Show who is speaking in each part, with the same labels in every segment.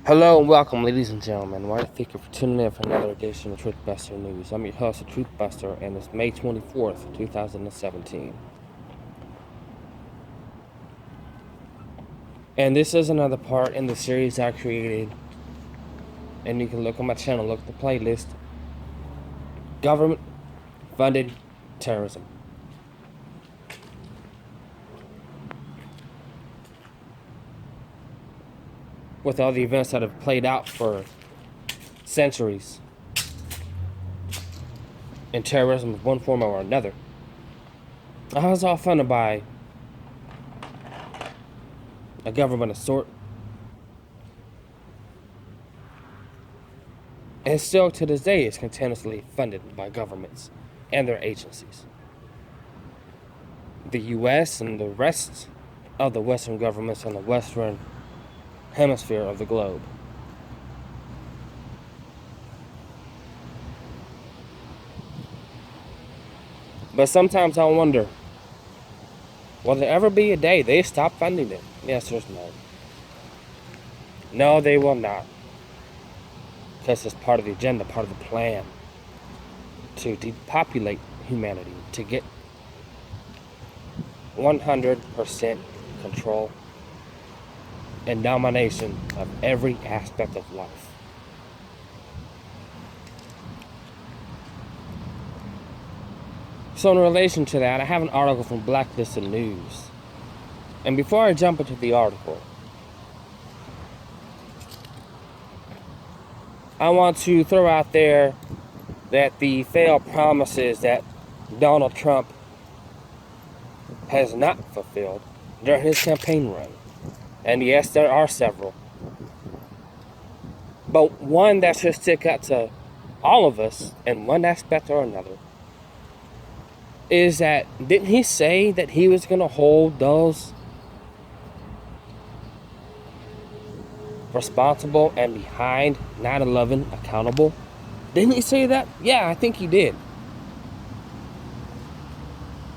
Speaker 1: Hello and welcome, ladies and gentlemen. I want to thank you for tuning in for another edition of Truthbuster News. I'm your host, Truthbuster, and it's May 24th, 2017. And this is another part in the series I created. And you can look on my channel, look at the playlist. Government-funded terrorism. With all the events that have played out for centuries in terrorism of one form or another. How is all funded by a government of sort? And still to this day is continuously funded by governments and their agencies. The US and the rest of the Western governments in the Western hemisphere of the globe. But sometimes I wonder, will there ever be a day they stop funding it? The answer is no. No, they will not. Because it's part of the agenda, part of the plan to depopulate humanity, to get 100% control and domination of every aspect of life. So in relation to that, I have an article from Blacklisted News. And before I jump into the article, I want to throw out there that the failed promises that Donald Trump has not fulfilled during his campaign run. And yes, there are several. But one that should stick out to all of us in one aspect or another is that, didn't he say that he was going to hold those responsible and behind 9/11 accountable? Didn't he say that? Yeah, I think he did.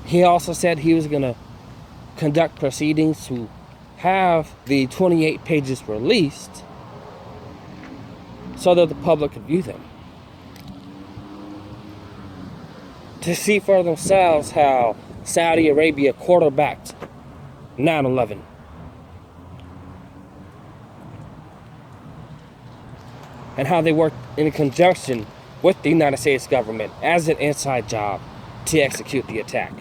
Speaker 1: He also said he was going to conduct proceedings to have the 28 pages released so that the public could view them, to see for themselves how Saudi Arabia quarterbacked 9/11. And how they worked in conjunction with the United States government as an inside job to execute the attack.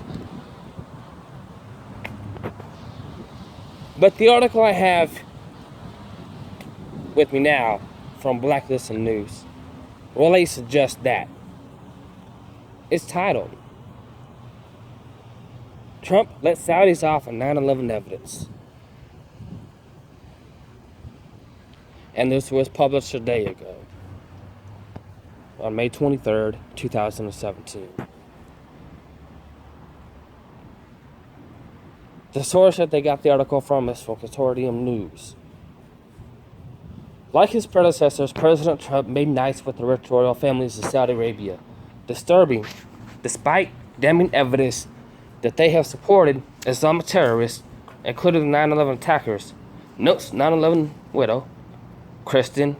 Speaker 1: But the article I have with me now from Blacklisted News relates to just that. It's titled, "Trump let Saudis off on 9/11 evidence." And this was published a day ago, on May 23rd, 2017. The source that they got the article from is from Consortium News. Like his predecessors, President Trump made nice with the rich royal families of Saudi Arabia, disturbing, despite damning evidence that they have supported Islamic terrorists, including the 9/11 attackers, notes 9/11 widow, Kristen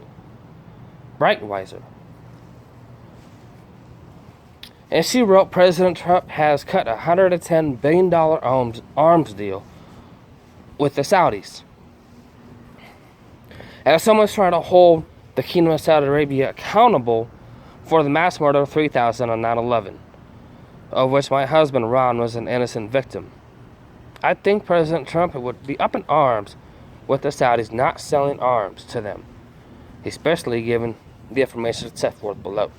Speaker 1: Breitweiser. And she wrote, President Trump has cut a $110 billion arms deal with the Saudis. As someone's trying to hold the Kingdom of Saudi Arabia accountable for the mass murder of 3,000 on 9/11, of which my husband Ron was an innocent victim. I think President Trump would be up in arms with the Saudis not selling arms to them, especially given the information set forth below.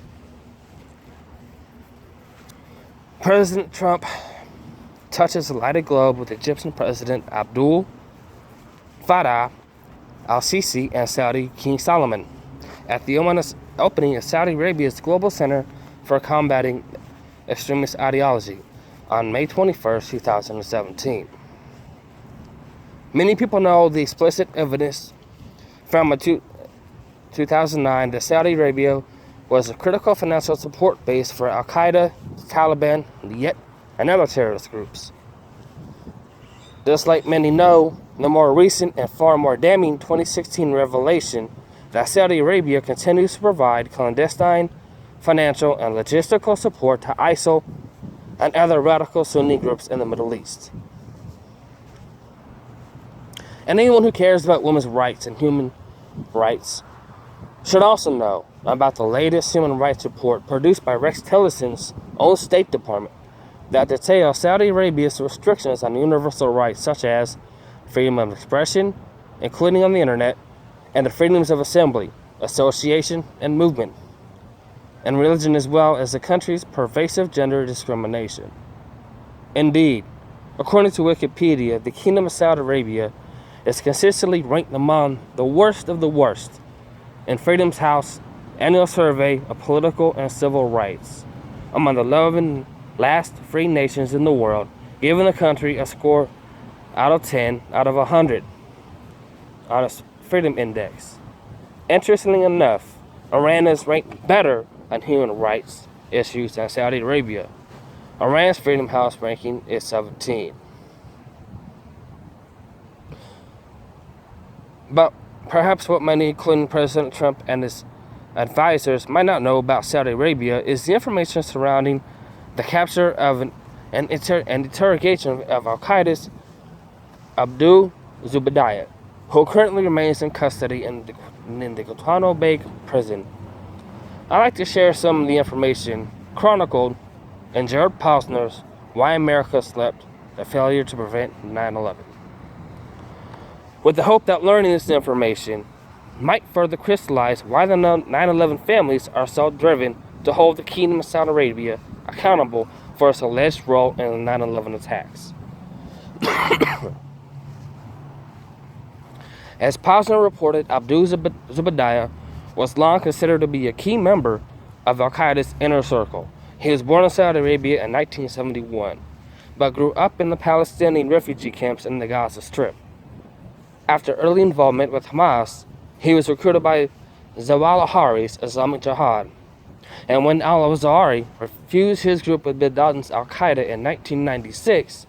Speaker 1: President Trump touches a lighted globe with Egyptian President Abdul Fattah al-Sisi and Saudi King Salman at the opening of Saudi Arabia's Global Center for Combating Extremist Ideology on May 21st, 2017. Many people know the explicit evidence from a 2009 that Saudi Arabia was a critical financial support base for Al-Qaeda, Taliban, yet and other terrorist groups. Just like many know, the more recent and far more damning 2016 revelation that Saudi Arabia continues to provide clandestine financial and logistical support to ISIL and other radical Sunni groups in the Middle East. And anyone who cares about women's rights and human rights should also know about the latest human rights report produced by Rex Tillerson's own State Department that details Saudi Arabia's restrictions on universal rights such as freedom of expression, including on the internet, and the freedoms of assembly, association, and movement, and religion, as well as the country's pervasive gender discrimination. Indeed, according to Wikipedia, the Kingdom of Saudi Arabia is consistently ranked among the worst of the worst in Freedom's House annual survey of political and civil rights, among the 11 last free nations in the world, giving the country a score out of 10 out of 100 on its Freedom Index. Interestingly enough, Iran is ranked better on human rights issues than Saudi Arabia. Iran's Freedom House ranking is 17. But perhaps what many, including President Trump and his advisors, might not know about Saudi Arabia is the information surrounding the capture of an interrogation of Al-Qaeda's Abdul Zubaydah, who currently remains in custody in the Guantanamo Bay prison. I'd like to share some of the information chronicled in Jared Posner's Why America Slept, the Failure to Prevent 9/11. With the hope that learning this information might further crystallize why the 9/11 families are so driven to hold the Kingdom of Saudi Arabia accountable for its alleged role in the 9/11 attacks. As Posner reported, Abdul Zubaydah was long considered to be a key member of Al-Qaeda's inner circle. He was born in Saudi Arabia in 1971, but grew up in the Palestinian refugee camps in the Gaza Strip. After early involvement with Hamas, he was recruited by Zawal al-Hari's Islamic Jihad, and when al-Zawahiri refused his group with bin Laden's al-Qaeda in 1996,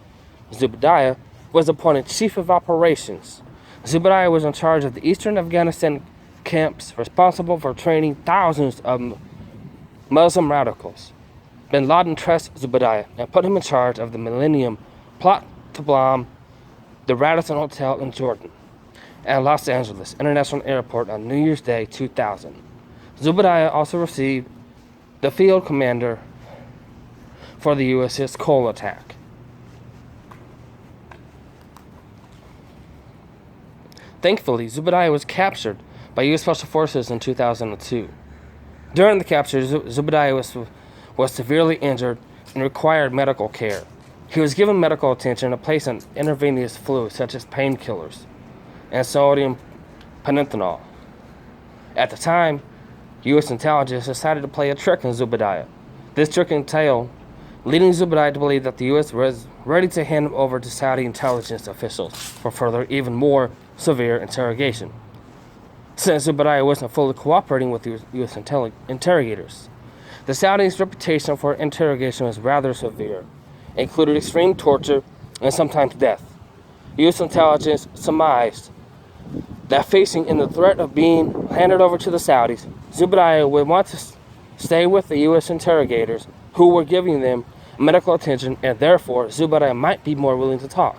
Speaker 1: Zubaydah was appointed Chief of Operations. Zubaydah was in charge of the eastern Afghanistan camps responsible for training thousands of Muslim radicals. Bin Laden trusts Zubaydah and put him in charge of the Millennium plot to bomb the Radisson Hotel in Jordan and Los Angeles International Airport on New Year's Day 2000. Zubaydah also received the field commander for the USS Cole attack. Thankfully, Zubaydah was captured by U.S. Special Forces in 2002. During the capture, Zubaydah was severely injured and required medical care. He was given medical attention and placed on intravenous fluids such as painkillers and sodium pentothal. At the time, U.S. intelligence decided to play a trick on Zubaydah. This trick entailed leading Zubaydah to believe that the U.S. was ready to hand him over to Saudi intelligence officials for further, even more severe interrogation, since Zubaydah wasn't fully cooperating with the U.S. interrogators. The Saudis' reputation for interrogation was rather severe, included extreme torture and sometimes death. U.S. intelligence surmised that facing in the threat of being handed over to the Saudis, Zubaydah would want to stay with the U.S. interrogators who were giving them medical attention, and therefore Zubaydah might be more willing to talk.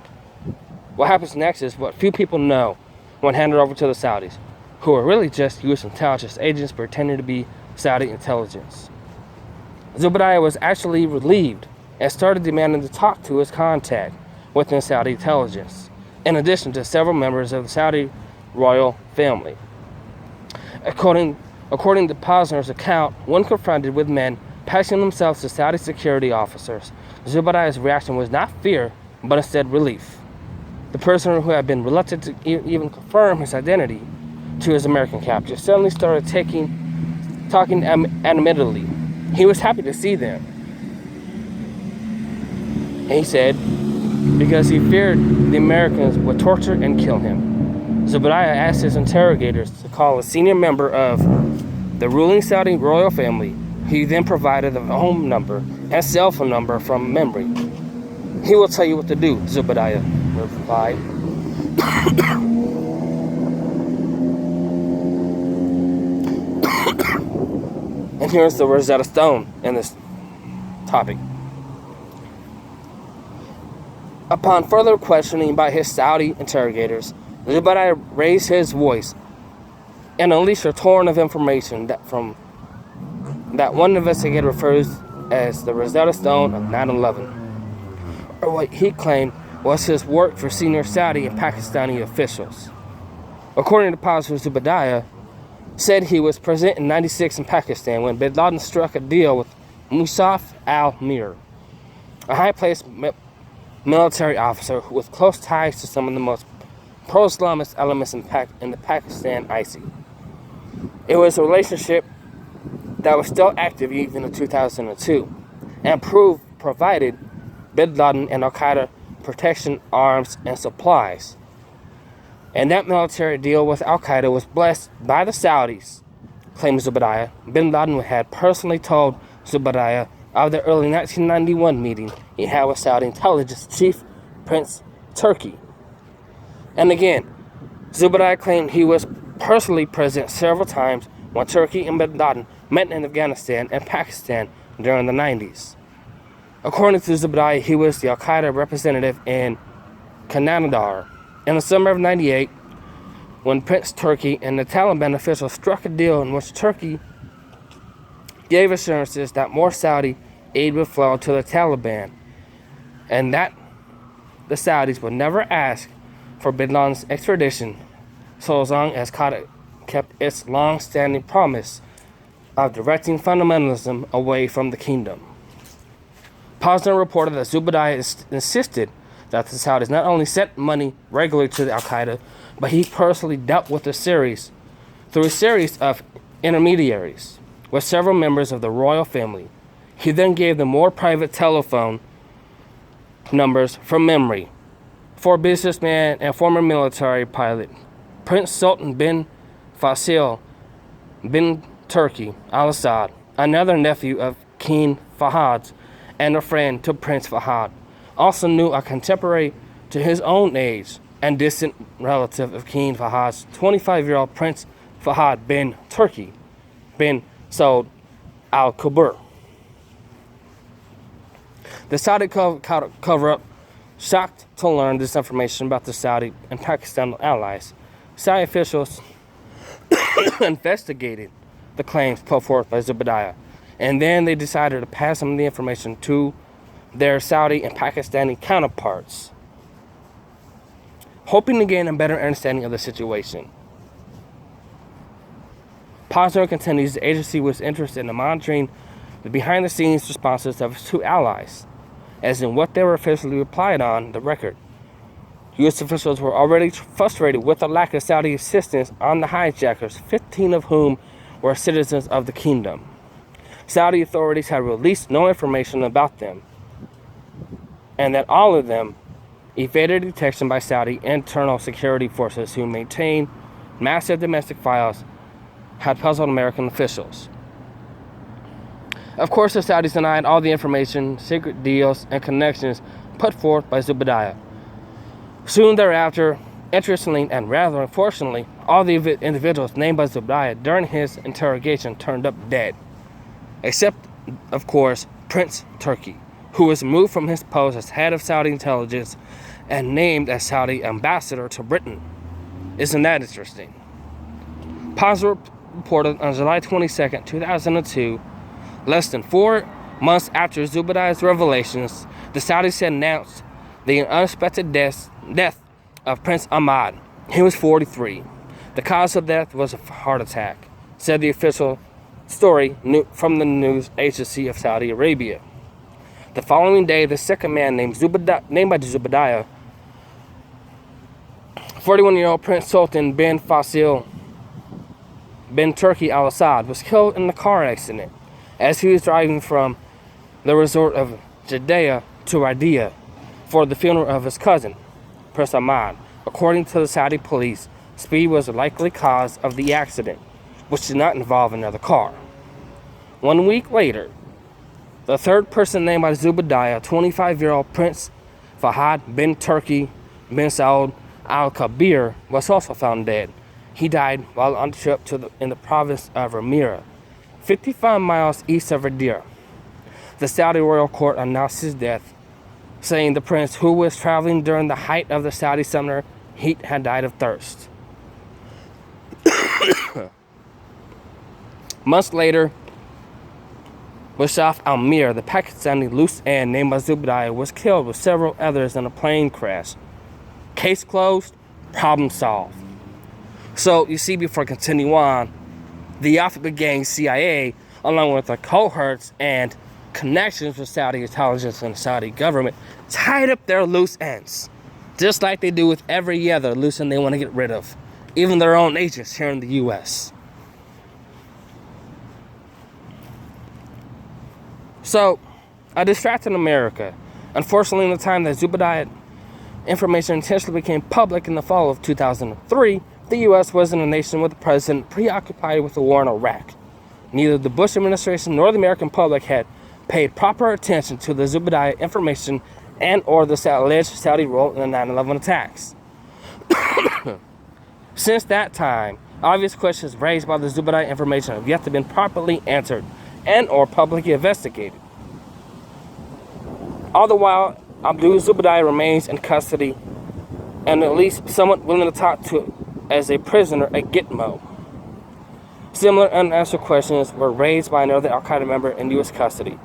Speaker 1: What happens next is what few people know when handed over to the Saudis, who are really just U.S. intelligence agents pretending to be Saudi intelligence. Zubaydah was actually relieved and started demanding to talk to his contact within Saudi intelligence, in addition to several members of the Saudi royal family. According to Posner's account, when confronted with men passing themselves as Saudi security officers, Zubaydah's reaction was not fear, but instead relief. The person who had been reluctant to even confirm his identity to his American captors suddenly started talking animatedly. He was happy to see them. And he said, because he feared the Americans would torture and kill him. Zubaydah asked his interrogators to call a senior member of the ruling Saudi royal family. He then provided the home number and cell phone number from memory. He will tell you what to do, Zubaydah replied. here's the Rosetta Stone in this topic. Upon further questioning by his Saudi interrogators, Zubaydah raised his voice and unleashed a torrent of information that one investigator refers as the Rosetta Stone of 9/11, or what he claimed was his work for senior Saudi and Pakistani officials. According to Pastor Zubaydah, said he was present in '96 in Pakistan when bin Laden struck a deal with Musaf al-Mir, a high-placed military officer with close ties to some of the most pro-Islamist elements in the Pakistan ISI. It was a relationship that was still active even in 2002 and provided bin Laden and Al-Qaeda protection, arms, and supplies. And that military deal with Al-Qaeda was blessed by the Saudis, claimed Zubaydah. Bin Laden had personally told Zubaydah of the early 1991 meeting he had with Saudi intelligence chief Prince Turki. And again, Zubaydah claimed he was personally present several times when Turki and bin Laden met in Afghanistan and Pakistan during the 90s. According to Zubaydah, he was the Al-Qaeda representative in Kandahar. In the summer of '98, when Prince Turki and the Taliban officials struck a deal in which Turki gave assurances that more Saudi aid would flow to the Taliban, and that the Saudis would never ask for bin Laden's extradition so long as Qatar kept its long-standing promise of directing fundamentalism away from the kingdom. Posner reported that Zubaydah insisted that the Saudis not only sent money regularly to the Al-Qaeda, but he personally dealt with through a series of intermediaries with several members of the royal family. He then gave them more private telephone numbers from memory for businessman and former military pilot Prince Sultan bin Faisal bin Turki al-Assad, another nephew of King Fahd and a friend to Prince Fahd. Also knew a contemporary to his own age and distant relative of King Fahad's 25-year-old Prince Fahd bin Turki bin Saud al-Kubur. The Saudi cover-up shocked to learn this information about the Saudi and Pakistan allies. Saudi officials investigated the claims put forth by Zubaydah, and then they decided to pass some of the information to their Saudi and Pakistani counterparts, hoping to gain a better understanding of the situation. Posner continues the agency was interested in monitoring the behind-the-scenes responses of its two allies, as in what they were officially replied on the record. U.S. officials were already frustrated with the lack of Saudi assistance on the hijackers, 15 of whom were citizens of the kingdom. Saudi authorities had released no information about them, and that all of them evaded detection by Saudi internal security forces who maintain massive domestic files had puzzled American officials. Of course, the Saudis denied all the information, secret deals, and connections put forth by Zubaydah. Soon thereafter, interestingly and rather unfortunately, all the individuals named by Zubaydah during his interrogation turned up dead, except, of course, Prince Turki, who was removed from his post as head of Saudi intelligence and named as Saudi ambassador to Britain. Isn't that interesting? Posner reported on July 22, 2002, less than 4 months after Zubaydah's revelations, the Saudis had announced the unexpected death of Prince Ahmad. He was 43. The cause of death was a heart attack, said the official story from the news agency of Saudi Arabia. The following day, the second man named by Zubaydah, 41-year-old Prince Sultan bin Faisal bin Turki al-Assad, was killed in a car accident as he was driving from the resort of Jeddah to Riyadh for the funeral of his cousin, Prince Ahmad. According to the Saudi police, speed was a likely cause of the accident, which did not involve another car. 1 week later, the third person named by Zubaydah, 25-year-old Prince Fahd bin Turki bin Saud al-Kabir, was also found dead. He died while on a trip in the province of Ramira, 55 miles east of Riyadh. The Saudi royal court announced his death, saying the prince, who was traveling during the height of the Saudi summer heat, had died of thirst. Months later, Musaf Al-Mir, the Pakistani loose end named Zubaydah, was killed with several others in a plane crash. Case closed, problem solved. So, you see, before I continue on, the Alphabet Gang CIA, along with their cohorts and connections with Saudi intelligence and the Saudi government, tied up their loose ends, just like they do with every other loose end they want to get rid of, even their own agents here in the U.S. So, a distracted America. Unfortunately, in the time that Zubaydah information intentionally became public in the fall of 2003, the U.S. wasn't a nation with a president preoccupied with the war in Iraq. Neither the Bush administration nor the American public had paid proper attention to the Zubaydah information and or the alleged Saudi role in the 9/11 attacks. Since that time, obvious questions raised by the Zubaydah information have yet to be properly answered and or publicly investigated. All the while, Abdul Zubaydah remains in custody and at least somewhat willing to talk to as a prisoner at Gitmo. Similar unanswered questions were raised by another Al-Qaeda member in U.S. custody,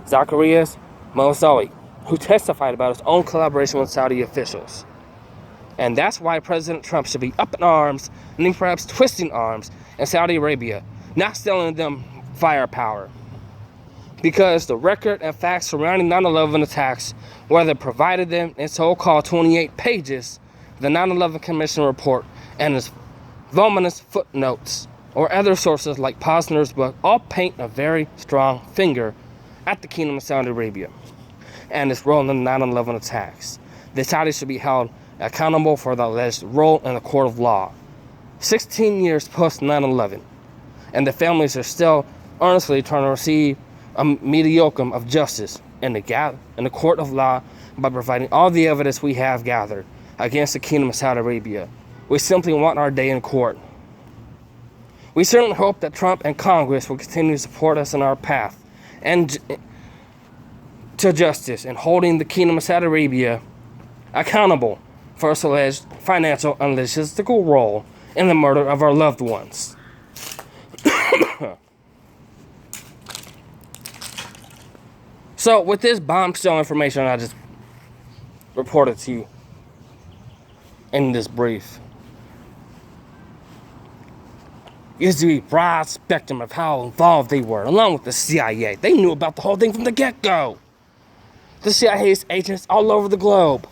Speaker 1: Zacharias Moussaoui, who testified about his own collaboration with Saudi officials. And that's why President Trump should be up in arms, and even perhaps twisting arms, in Saudi Arabia, not selling them firepower. Because the record and facts surrounding 9/11 attacks, whether provided them in so-called 28 pages, the 9/11 Commission report, and its voluminous footnotes, or other sources like Posner's book, all paint a very strong finger at the Kingdom of Saudi Arabia and its role in the 9/11 attacks. The Saudis should be held accountable for the alleged role in the court of law. 16 years post 9/11, and the families are still earnestly trying to receive a mediocre of justice in the court of law by providing all the evidence we have gathered against the Kingdom of Saudi Arabia. We simply want our day in court. We certainly hope that Trump and Congress will continue to support us in our path and to justice and holding the Kingdom of Saudi Arabia accountable for its alleged financial and logistical role in the murder of our loved ones. So, with this bombshell information I just reported to you in this brief, is the broad spectrum of how involved they were, along with the CIA. They knew about the whole thing from the get-go. The CIA's agents all over the globe,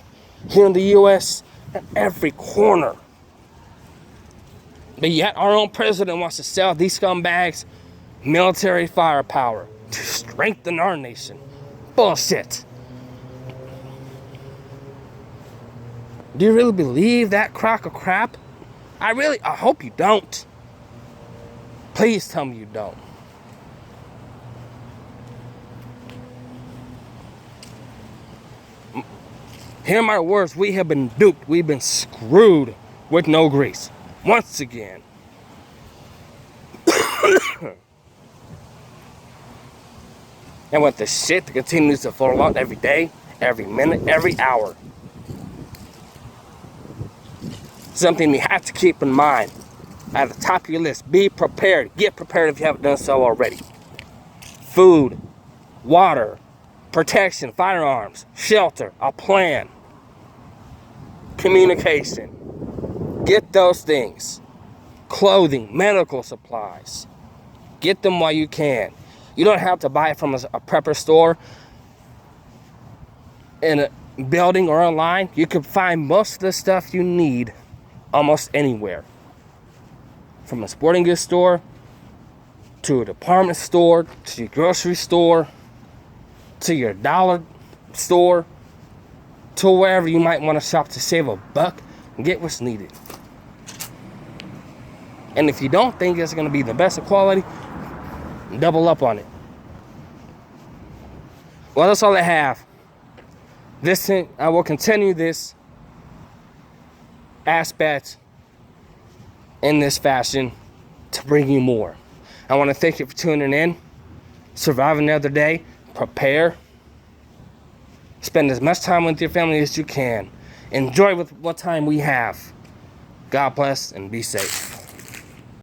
Speaker 1: here in the U.S., at every corner. But yet, our own president wants to sell these scumbags military firepower to strengthen our nation. Bullshit. Do you really believe that crock of crap? I hope you don't. Please tell me you don't. Hear my words, we have been duped. We've been screwed with no grease. Once again. And with the shit that continues to fall out every day, every minute, every hour. Something you have to keep in mind. At the top of your list, be prepared. Get prepared if you haven't done so already. Food, water, protection, firearms, shelter, a plan, communication. Get those things. Clothing, medical supplies. Get them while you can. You don't have to buy it from a prepper store in a building or online. You can find most of the stuff you need almost anywhere. From a sporting goods store, to a department store, to your grocery store, to your dollar store, to wherever you might want to shop to save a buck and get what's needed. And if you don't think it's going to be the best of quality, double up on it. Well, that's all I have. I will continue this aspect in this fashion to bring you more. I want to thank you for tuning in. Survive another day. Prepare. Spend as much time with your family as you can. Enjoy with what time we have. God bless and be safe.